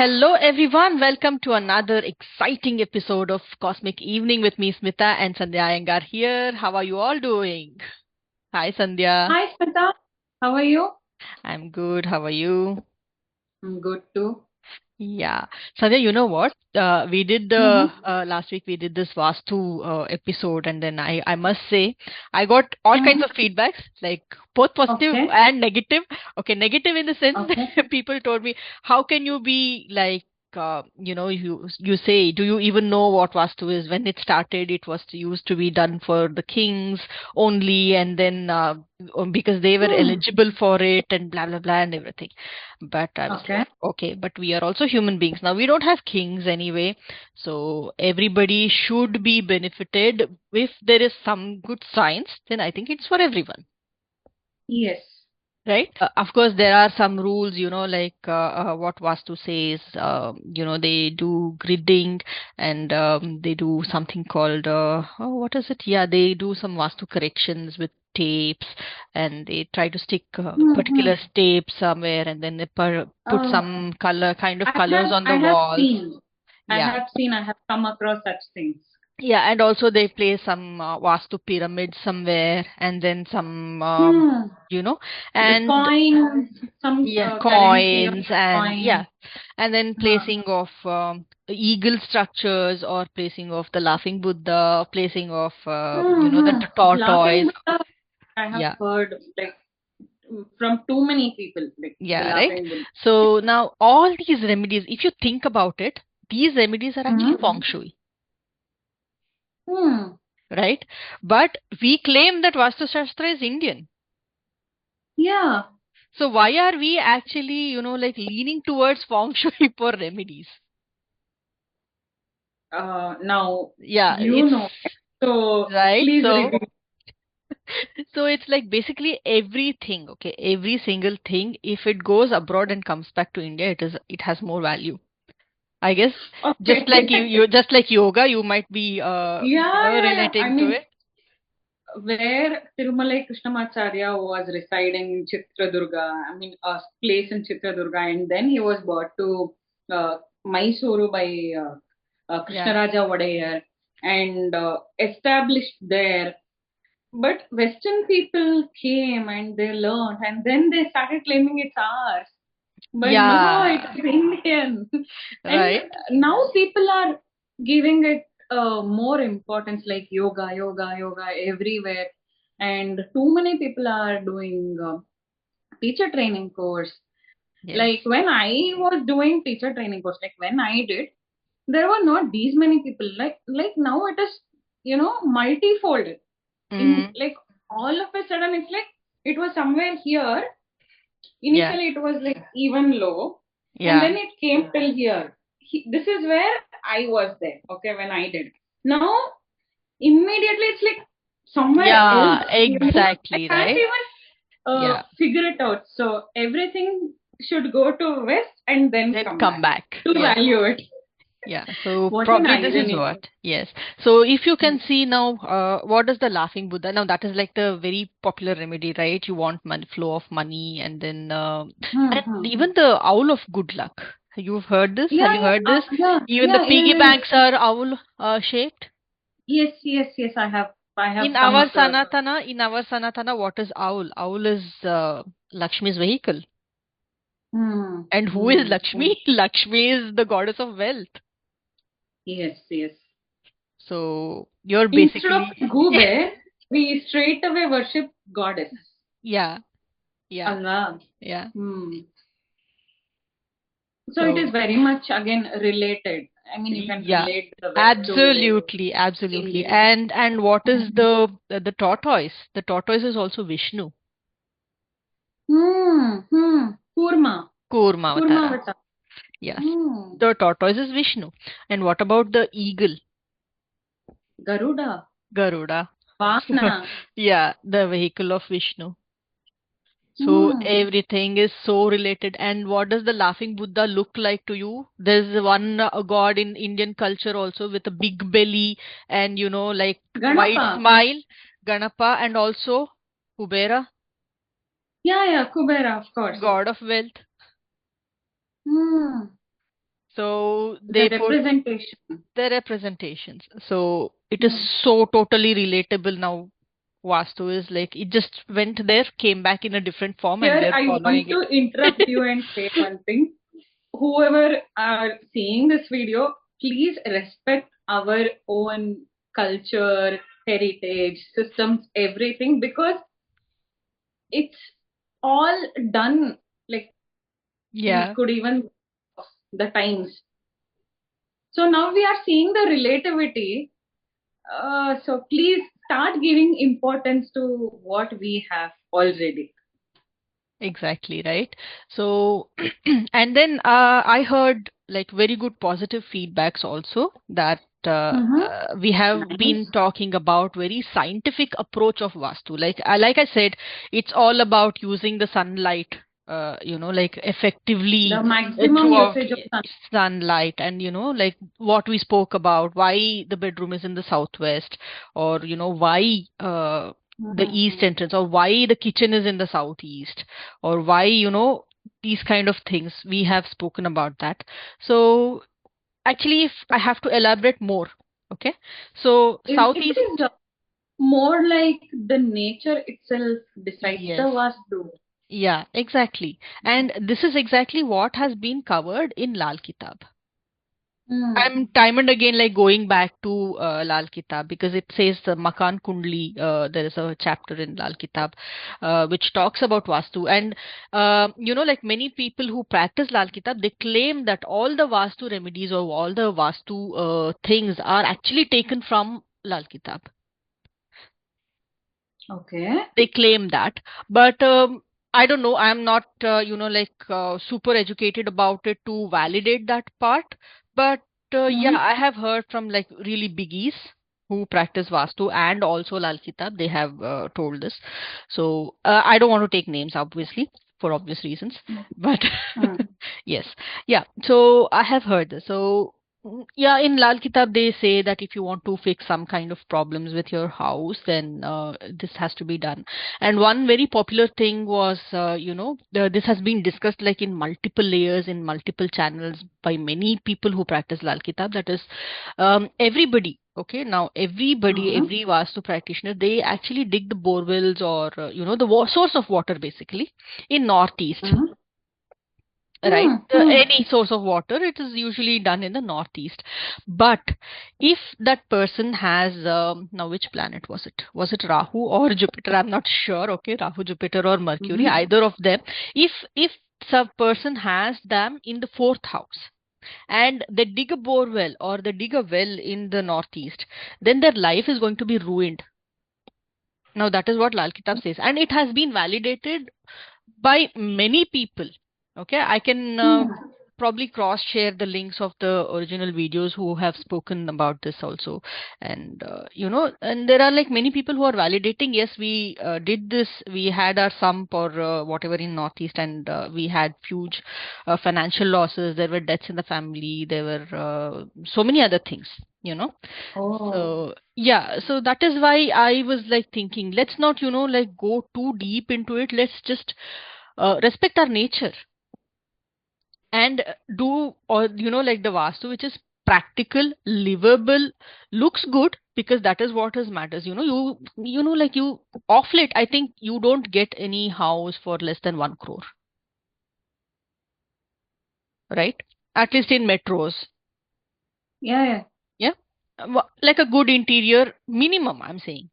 Hello, everyone. Welcome to another exciting episode of Cosmic Evening with me, Smita and Sandhya Iyengar here. How are you all doing? Hi, Sandhya. Hi, Smita. How are you? I'm good. How are you? I'm good too. Yeah. Sandhya, you know what? We did Mm-hmm. last week we did this Vastu episode, and then I must say I got all kinds Mm-hmm. of feedbacks, like both positive Okay. and negative. Okay, negative in the sense Okay. that people told me, how can you be like you say, do you even know what Vastu is? When it started, it was used to be done for the kings only, and then because they were Hmm. eligible for it, and blah blah blah and everything. But I was Okay. like, okay, but we are also human beings. Now, we don't have kings anyway. So everybody should be benefited. If there is some good science, then I think it's for everyone. Yes. Right? Of course, there are some rules, like what Vastu says. They do gridding and they do something called, what is it? Yeah, they do some Vastu corrections with tapes and they try to stick Mm-hmm. particular tape somewhere and then they put Uh, some kind of I colors have on the I have walls. seen. Yeah. I have come across such things. Yeah, and also they place some Vastu pyramid somewhere and then some, Hmm. you know, The and coins, some yeah, currency or coins and coin. yeah, and then Huh. placing of eagle structures or placing of the laughing Buddha, placing of the Mm-hmm. Laughing tortoise. Buddha, I have Yeah, heard like from too many people, like the yeah, right. laughing Buddha. So now all these remedies, if you think about it, these remedies are actually Mm-hmm. feng shui, Hmm. right? But we claim that Vastu Shastra is Indian. Yeah. So why are we actually, like leaning towards feng shui for remedies? Now Yeah, you it's know. So right. please So reveal. So it's like basically everything, okay, every single thing, if it goes abroad and comes back to India, it has more value. I guess just Okay. like you just like yoga, you might be Yeah, yeah, yeah. I relating to mean, it. where Tirumalai Krishnamacharya was residing in Chitradurga, I mean, a place in Chitradurga, and then he was brought to Mysuru by Yeah. Krishnaraja Wadayar and established there. But Western people came and they learned, and then they started claiming it's ours. But no, it Yeah. is Indian. And Right. now people are giving it more importance, like yoga, yoga, yoga everywhere. And too many people are doing teacher training course. Yes. Like when I was doing teacher training course, like when I did, there were not these many people. Like now it is, multifold. In Mm, like all of a sudden, it's like it was somewhere here. yeah. Initially, it was like even low, and Yeah. then it came till here. This is where I was there, okay, when I did. Now, immediately, it's like somewhere Yeah, else. I exactly, can't right? even Yeah. figure it out. So everything should go to west and then Then come come back back. to Yes. value it. Yeah, so What an probably this is irony. what. Yes. So if you Hmm. can see now, what is the laughing Buddha? Now that is like the very popular remedy, right? You want money, flow of money, and then and Hmm. even the owl of good luck. You've heard this? Have Yeah, you yeah, heard this? Even the yeah, piggy yeah, yeah. banks are owl shaped. Yes, yes, yes. I have In come our across. Sanatana, what is owl? Owl is Lakshmi's vehicle. Hmm. And who is Hmm. Lakshmi? Lakshmi is the goddess of wealth. Yes, yes. So you're Instead of basically Goober, we straight away worship goddess. yeah, yeah, Allah. yeah. Hmm. So it is So very much again related. I mean, you can yeah, relate the West to absolutely, absolutely. India. And what is the tortoise? The tortoise is also Vishnu, Kurma. Kurma Kurmavatara. Vata. Yes, Hmm. the tortoise is Vishnu. And what about the eagle, Garuda. Garuda? Vahana. Yeah, the vehicle of Vishnu. So Hmm. everything is so related. And what does the laughing Buddha look like to you? There's one god in Indian culture also with a big belly and like wide Ganapa. smile, Ganapa, and also Kubera, Yeah, yeah, Kubera, of course. god of wealth. Hmm. So The they put representation. the representations. So it is Hmm. so totally relatable now. Vastu is like it just went there, came back in a different form, and Here, we're I following want it. to interrupt you and say one thing. Whoever are seeing this video, please respect our own culture, heritage, systems, everything, because it's all done like we Yeah, could even the times. So now we are seeing the relativity. So please start giving importance to what we have already. exactly, right? So, and then I heard like very good positive feedbacks also that Mm-hmm. we have been Nice. talking about very scientific approach of Vastu. Like I said, it's all about using the sunlight, like The effectively maximum throughout usage of sun. sunlight, and like what we spoke about, why the bedroom is in the southwest, or why the Mm-hmm. east entrance, or why the kitchen is in the southeast, or why these kind of things we have spoken about that. So actually, if I have to elaborate more, okay, so It southeast. is more like the nature itself decides the Yes. Vastu. Yeah, exactly. And this is exactly what has been covered in Lal Kitab. Hmm. I'm time and again like going back to Lal Kitab, because it says the Makan Kundli. There is a chapter in Lal Kitab which talks about Vastu, and like many people who practice Lal Kitab, they claim that all the Vastu remedies or all the Vastu things are actually taken from Lal Kitab. Okay. They claim that, but I don't know, I'm not super educated about it to validate that part. But yeah, Mm-hmm. I have heard from like really biggies who practice Vastu and also Lal Kitab, they have told this. So I don't want to take names, obviously, for obvious reasons, but Hmm. yes, yeah, so I have heard this. So yeah, in Lal Kitab they say that if you want to fix some kind of problems with your house, then this has to be done. And one very popular thing was, this has been discussed like in multiple layers, in multiple channels by many people who practice Lal Kitab. That is, everybody. Okay, now everybody, Mm-hmm. every Vastu practitioner, they actually dig the bore wells, or the source of water basically in northeast, Mm-hmm. right? Hmm. Any source of water, it is usually done in the northeast. But if that person has, now which planet was it? Was it Rahu or Jupiter? I'm not sure. Okay, Rahu, Jupiter, or Mercury, Mm-hmm. either of them. If some person has them in the fourth house, and they dig a bore well or they dig a well in the northeast, then their life is going to be ruined. Now that is what Lal Kitab says, and it has been validated by many people. Okay, I can Hmm. probably cross share the links of the original videos who have spoken about this also. And and there are like many people who are validating, yes, we did this, we had our sump or whatever in northeast, and we had huge financial losses, there were deaths in the family, there were so many other things, you know. Oh. So yeah, so that is why I was like thinking, let's not like go too deep into it, let's just respect our nature, and do, or like the Vastu which is practical, livable, looks good, because that is what is matters. Like you, off late, I think you don't get any house for less than 1 crore, right? At least in metros. Yeah, yeah. Yeah. Like a good interior minimum, I'm saying,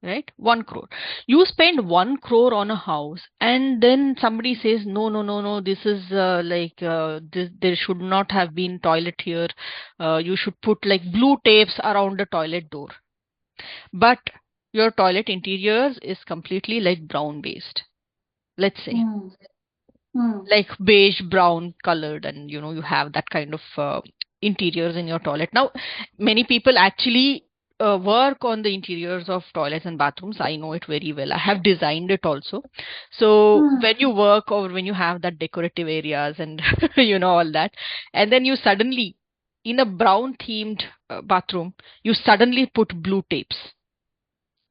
right? 1 crore. You spend 1 crore on a house, and then somebody says, no, no, no, no, this is this, there should not have been toilet here. You should put like blue tapes around the toilet door. But your toilet interiors is completely like brown based, let's say, Hmm. Hmm. like beige brown colored, and you have that kind of interiors in your toilet. Now many people actually work on the interiors of toilets and bathrooms. I know it very well, I have designed it also. So Hmm. when you work, or when you have that decorative areas and all that, and then you suddenly, in a brown themed bathroom, you suddenly put blue tapes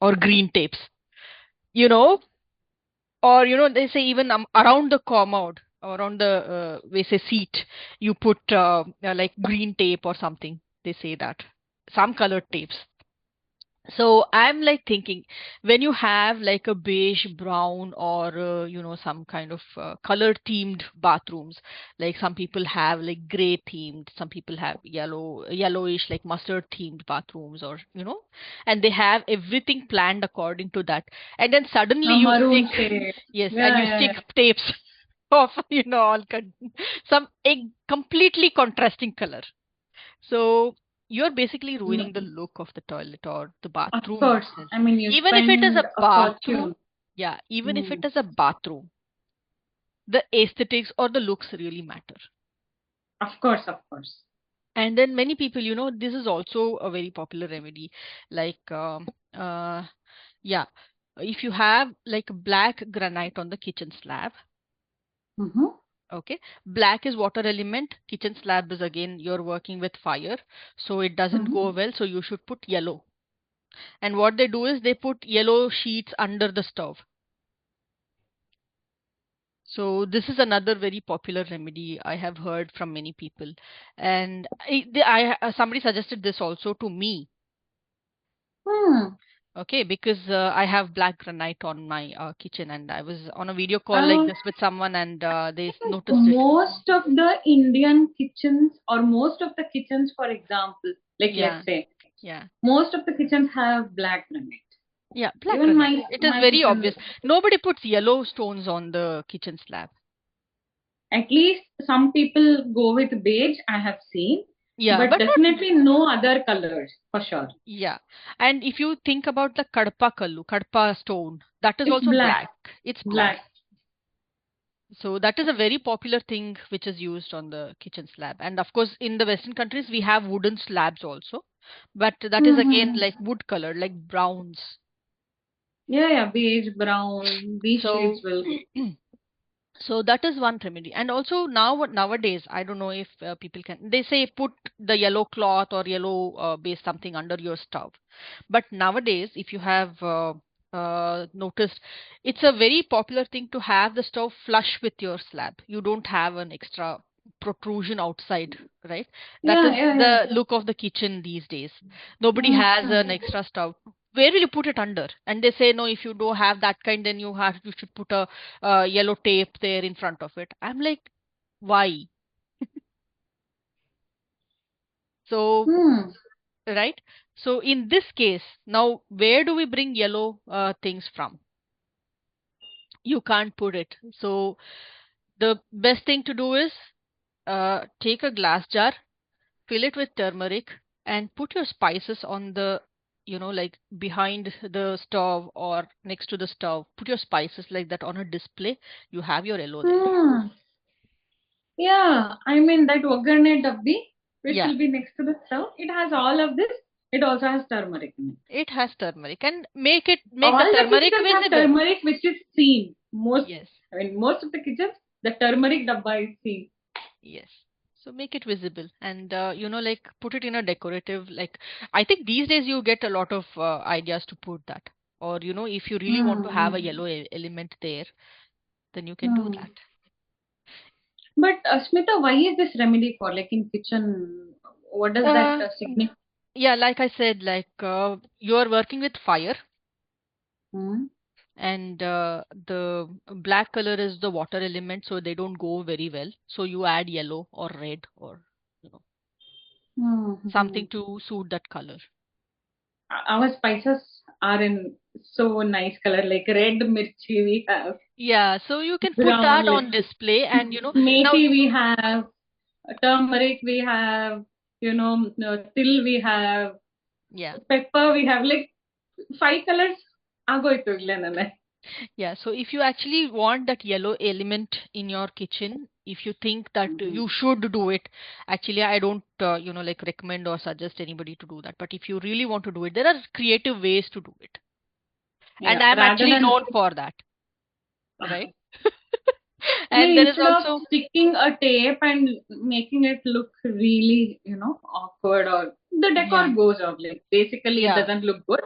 or green tapes, you know or they say even around the commode, around the we say seat, you put like green tape or something. They say that some colored tapes. So I'm like thinking, when you have like a beige, brown, or some kind of color themed bathrooms, like some people have like gray themed, some people have yellowish, like mustard themed bathrooms, or and they have everything planned according to that. And then suddenly A you stick, maroon shade. yes, and Yeah, you yeah, stick yeah. tapes of some completely contrasting color. So you're basically No, ruining the look of the toilet or the of bathroom course. itself. I mean, you Even if it is spend a a bathroom, fortune. yeah, even if Hmm. it is a bathroom, the aesthetics or the looks really matter. Of course, of course. And then many people, this is also a very popular remedy. Like, yeah, if you have like black granite on the kitchen slab, Mm-hmm. okay, black is water element, kitchen slab is again you're working with fire, so it doesn't Mm-hmm. go well, so you should put yellow. And what they do is they put yellow sheets under the stove. So this is another very popular remedy I have heard from many people. And somebody suggested this also to me. Hmm. Okay, because I have black granite on my kitchen, and I was on a video call like Uh, this with someone, and they noticed it. Most of the Indian kitchens, or most of the kitchens, for example, like Yeah, let's say, yeah, most of the kitchens have black granite. yeah, black Even granite. my It is my very kitchen, obvious. Nobody puts yellow stones on the kitchen slab. at least some people go with beige, I have seen, Yeah, but but not. definitely no other colors for sure. Yeah. And if you think about the kadpa stone, that is It's also black, black. It's black. black. So that is a very popular thing which is used on the kitchen slab. And of course, in the Western countries, we have wooden slabs also. But that is again Mm-hmm. like wood color, like browns. Yeah, yeah, beige, brown. These shades So will. So that is one remedy. And also nowadays, I don't know if people can, they say put the yellow cloth or yellow base something under your stove. But nowadays, if you have noticed, it's a very popular thing to have the stove flush with your slab. You don't have an extra protrusion outside, right? That Yeah, is yeah, yeah. the look of the kitchen these days. Nobody has Mm. an extra stove. Where will you put it under? And they say, no, if you don't have that kind, then you should put a yellow tape there in front of it. I'm like, why? So, Hmm. right? So in this case, now where do we bring yellow things from? You can't put it. So the best thing to do is take a glass jar, fill it with turmeric, and put your spices on the, like behind the stove or next to the stove. Put your spices like that on a display. You have your yellow there. Hmm. Yeah, I mean that Ogane dabbi, which Yeah, will be next to the stove, it has all of this. It also has turmeric in it. it has turmeric, and make the All the turmeric kitchens have visible. turmeric, which is seen. Yes, I mean, most of the kitchens, the turmeric dabba is seen. yes. So make it visible, and like put it in a decorative. Like I think these days you get a lot of ideas to put that, or if you really want to have a Hmm. yellow element there, then you can do Hmm. that. But Smita, why is this remedy for? Like in kitchen, what does that Uh, signify? yeah, like I said, like you are working with fire, Hmm. and the black color is the water element, so they don't go very well. So you add yellow or red or you know Hmm. something to suit that color. Our spices are in so nice color, like red mirchi we have, Yeah, so you can put brown that on like display, and now. methi we have, turmeric we have, till we have, Yeah, pepper we have, like five colors ಆಗೋಯ್ತು ಇಲ್ಲೇ ನನಗೆ. yeah. So if you actually want that yellow element in your kitchen, if you think that you should do it, actually I don't like recommend or suggest anybody to do that. But if you really want to do it, there are creative ways to do it, and Yeah, I'm rather actually than known for that, right? And yeah, there is instead of also, sticking a tape and making it look really, awkward, or the decor yeah, goes off. Like basically, it yeah. doesn't look good.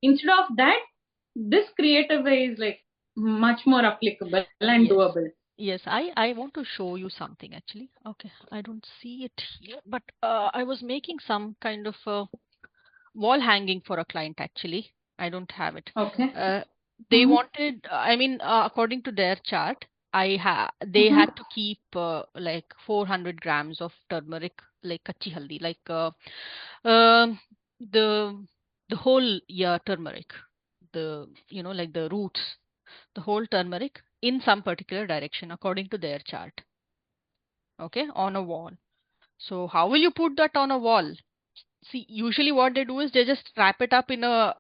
Instead of that, this creative way is like much more applicable and Yes. doable. Yes, I want to show you something actually. Okay, I don't see it here, but I was making some kind of a wall hanging for a client actually. I don't have it. Okay. Uh, they Mm-hmm. wanted, I mean, according to their chart, they had Mm-hmm. to keep like 400 grams of turmeric, like kachi haldi, like um, the the whole, yeah, turmeric, the, like the roots, the whole turmeric in some particular direction according to their chart. Okay, on a wall. So how will you put that on a wall? See, usually what they do is they just wrap it up in a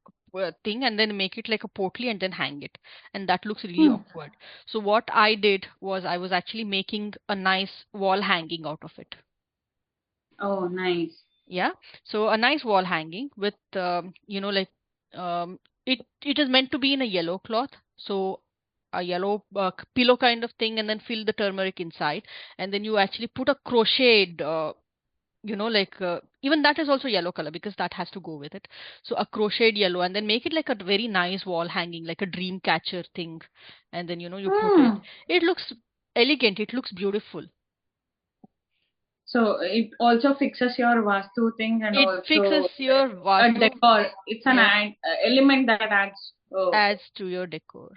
thing and then make it like a portly and then hang it. And that looks really Hmm. awkward. So what I did was I was actually making a nice wall hanging out of it. Oh, nice. Yeah. So a nice wall hanging with, like, it is meant to be in a yellow cloth. So a yellow pillow kind of thing, and then fill the turmeric inside. And then you actually put a crocheted like even that is also yellow color because that has to go with it. So a crocheted yellow, and then make it like a very nice wall hanging, like a dream catcher thing. And then you put it. Hmm. It looks elegant. It looks beautiful. So it also fixes your Vastu thing and It fixes also your a vastu. decor. It's an Yes, element that adds. Oh. adds to your decor.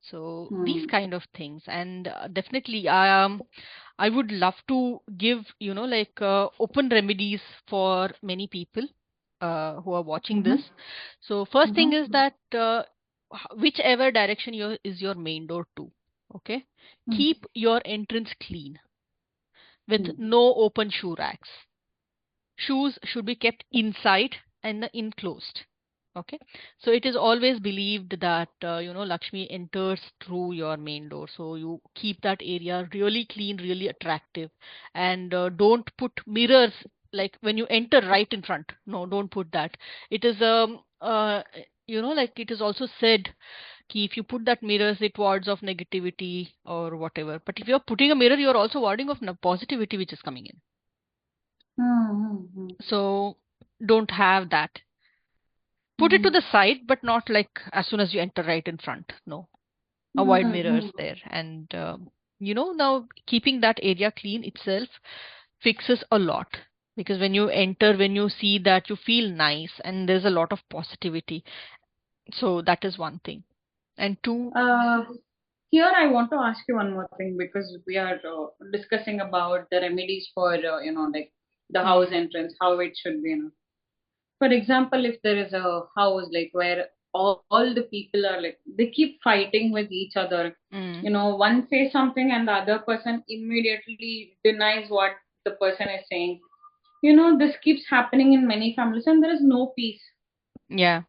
So these Hmm. kind of things, and definitely, I would love to give, like open remedies for many people who are watching Mm-hmm. this. So first thing is Mm-hmm. that whichever direction is your main door to, okay, keep your entrance clean with Mm-hmm. no open shoe racks. Shoes should be kept inside and enclosed. Okay, so it is always believed that Lakshmi enters through your main door, so you keep that area really clean, really attractive, and don't put mirrors like when you enter right in front. No, don't put that. It is like it is also said ki if you put that mirrors, it wards of negativity or whatever. But if you're putting a mirror, you're also warding of positivity which is coming in. Mm-hmm. So don't have that. Put it to Mm-hmm. the side, but not like as soon as you enter right in front. No, avoid Mm-hmm. mirrors there. And now keeping that area clean itself fixes a lot, because when you enter, when you see that, you feel nice and there's a lot of positivity. So that is one thing. And two, Uh, Here I want to ask you one more thing because we are discussing about the remedies for like the house mm, entrance, how it should be. For example, if there is a house like where all the people are like they keep fighting with each other, mm, one says something and the other person immediately denies what the person is saying. This keeps happening in many families and there is no peace. yeah.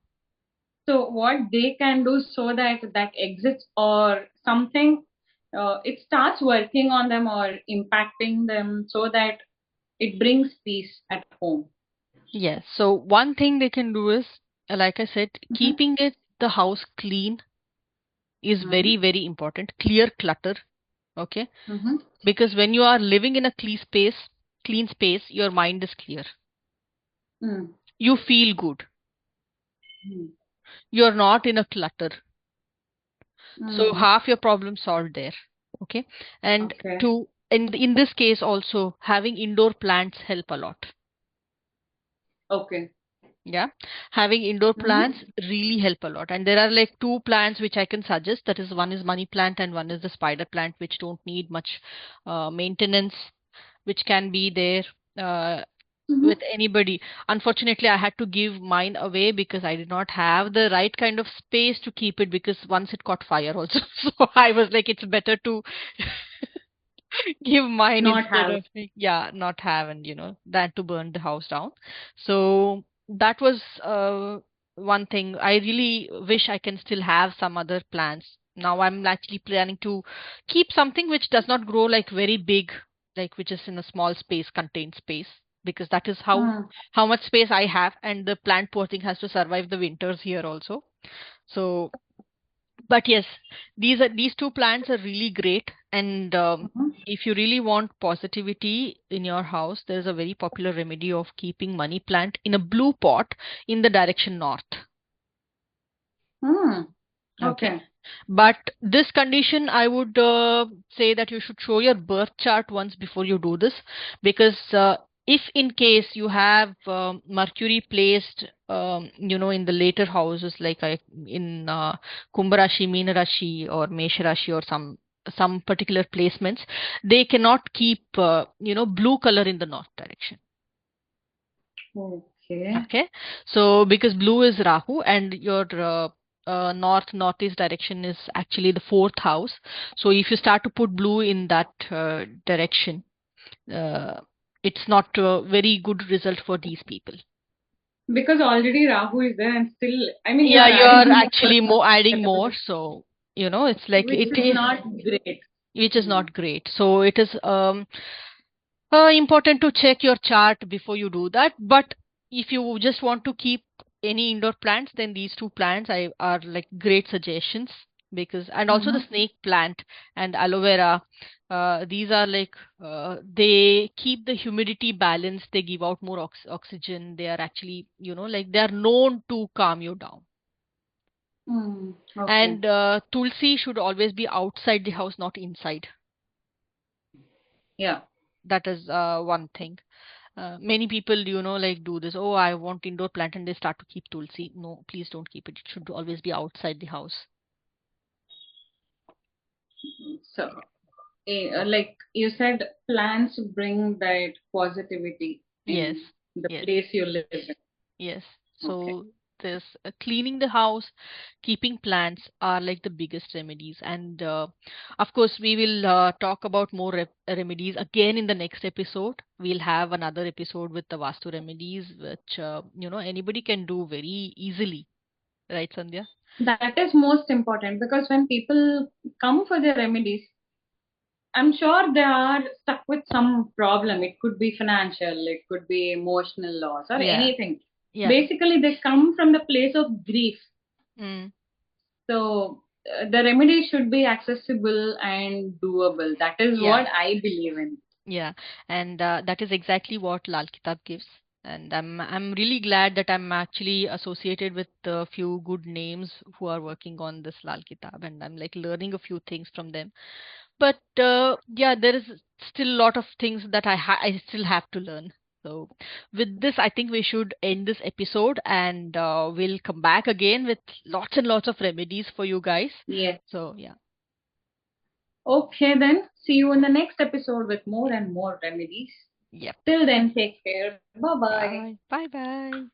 So what they can do so that that exits or something, it starts working on them or impacting them so that it brings peace at home. Yes. So one thing they can do is, like I said, Mm-hmm. keeping the house clean is Mm-hmm. very, very important. Clear clutter. Okay. Mm-hmm. Because when you are living in a clean space, your mind is clear. Mm-hmm. You feel good. You're not in a clutter. So Mm-hmm. half your problem solved there. Okay. And Okay. in this case also, having indoor plants help a lot. Okay. Yeah. Having indoor Mm-hmm. plants really help a lot. And there are like two plants which I can suggest. That is, one is money plant and one is the spider plant, which don't need much maintenance, which can be there Mm-hmm. with anybody. Unfortunately, I had to give mine away because I did not have the right kind of space to keep it, because once it caught fire also. So I was like, it's better to give mine Not instead have. of, yeah, not have, and than to burn the house down. So that was one thing. I really wish I can still have some other plants. Now I'm actually planning to keep something which does not grow like very big, like which is in a small space, contained space, because that is Mm. how much space I have, and the plant, poor thing, has to survive the winters here also. So, but yes, these two plants are really great. And Mm-hmm. if you really want positivity in your house, there's a very popular remedy of keeping money plant in a blue pot in the direction north. Mm. Okay. Okay. But this condition, I would say that you should show your birth chart once before you do this, because if in case you have Mercury placed, in the later houses, like in Kumbh Rashi, Meena Rashi, or Mesha Rashi, or some particular placements, they cannot keep blue color in the north direction. Okay. Okay, so because blue is Rahu, and your northeast direction is actually the fourth house. So if you start to put blue in that direction, uh, it's not a very good result for these people. Because already Rahu is there, and still, I mean, you Yeah, are you adding are more, actually adding more. So it's like which it is is, not great. which is Hmm. not great. So it is important to check your chart before you do that. But if you just want to keep any indoor plants, then these two plants are like great suggestions, because, and also the Mhm. snake plant and aloe vera. These are like, they keep the humidity balanced. They give out more oxygen. They are actually, like, they are known to calm you down. Hmm. Okay. And tulsi should always be outside the house, not inside. Yeah. That is one thing. Many people, like, do this. Oh, I want indoor plant, and they start to keep tulsi. No, please don't keep it. It should always be outside the house. So, like you said, plants bring that positivity Yes, in the yes, place you live in. yes. Okay. So this cleaning the house, keeping plants are like the biggest remedies. And of course, we will talk about more remedies again in the next episode. We'll have another episode with the Vastu remedies, which anybody can do very easily, right, Sandhya? That is most important because when people come for the remedies, I'm sure they are stuck with some problem. It could be financial, it could be emotional loss, or Yeah, anything. yeah. Basically, they come from the place of grief. Mm. So, the remedy should be accessible and doable. That is Yeah. what I believe in. Yeah, and that is exactly what Lal Kitab gives. And I'm really glad that I'm actually associated with a few good names who are working on this Lal Kitab, and I'm like learning a few things from them. But yeah, there is still a lot of things that I still have to learn. So with this, I think we should end this episode, and we'll come back again with lots and lots of remedies for you guys. Yes. So yeah, Okay, then. See you in the next episode with more and more remedies. yep. Till then, take care. Bye bye. Bye, bye, bye.